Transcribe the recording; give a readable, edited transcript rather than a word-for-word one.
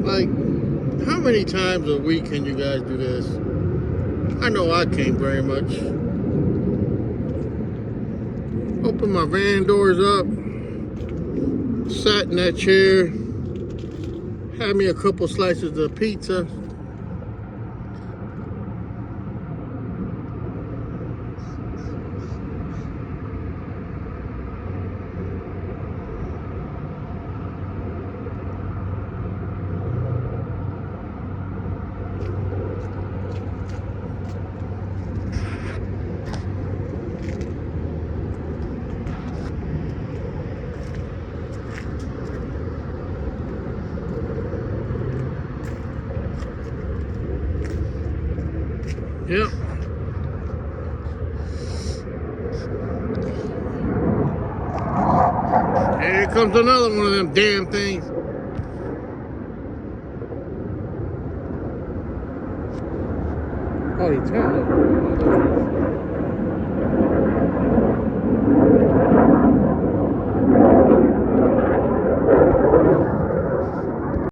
Like, how many times a week can you guys do this? I know I can't very much. Open my van doors up, sat in that chair, had me a couple slices of pizza. Yep. Here comes another one of them damn things. Oh, he turned up.